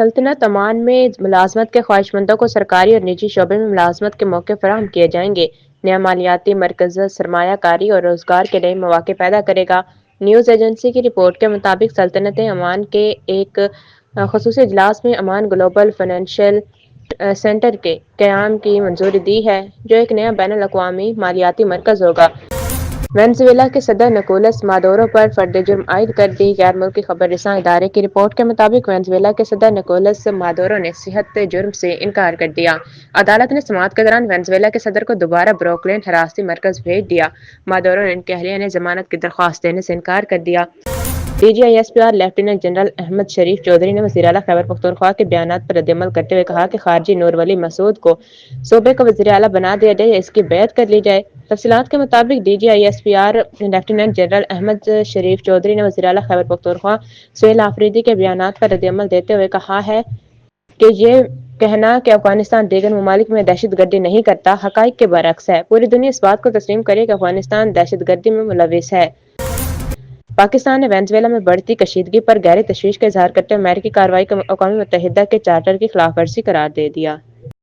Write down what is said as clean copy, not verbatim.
سلطنت عمان میں ملازمت کے خواہشمندوں کو سرکاری اور نجی شعبے میں ملازمت کے موقع فراہم کیے جائیں گے۔ نیا مالیاتی مرکز سرمایہ کاری اور روزگار کے نئے مواقع پیدا کرے گا۔ نیوز ایجنسی کی رپورٹ کے مطابق سلطنت عمان کے ایک خصوصی اجلاس میں عمان گلوبل فائنینشیل سینٹر کے قیام کی منظوری دی ہے، جو ایک نیا بین الاقوامی مالیاتی مرکز ہوگا۔ وینزویلا کے صدر نکولس مادورو پر فرد جرم عائد کر دی۔ غیر ملکی خبر رساں ادارے کی رپورٹ کے مطابق وینزویلا کے صدر نکولس مادورو نے صحت جرم سے انکار کر دیا۔ عدالت نے سماعت کے دوران وینزویلا کے صدر کو دوبارہ بروکلین حراستی مرکز بھیج دیا۔ مادورو نے ان کی اہلیہ نے ضمانت کی درخواست دینے سے انکار کر دیا۔ D G I S P R lieutenant general Ahmad Sharif Chaudhry نے وزیر اعلیٰ خیبر پختونخوا کے بیانات پر ردعمل کرتے ہوئے کہا کہ خارجی نور ولی مسعود کو صوبے کا وزیر اعلیٰ بنا دیا جائے یا اس کی بیعت کر لی جائے۔ تفصیلات کے مطابق D G I S P R lieutenant general Ahmad Sharif Chaudhry نے وزیر اعلیٰ خیبر پختونخوا سہیل آفریدی کے بیانات پر ردعمل دیتے ہوئے کہا ہے کہ یہ کہنا کہ افغانستان دیگر ممالک میں دہشت گردی نہیں کرتا، حقائق کے برعکس ہے۔ پوری دنیا اس بات کو تسلیم کرے کہ افغانستان دہشت گردی میں ملوث ہے۔ پاکستان نے وینزویلا میں بڑھتی کشیدگی پر گہری تشویش کا اظہار کرتے ہوئے امریکی کارروائی کو اقوام متحدہ کے چارٹر کی خلاف ورزی قرار دے دیا۔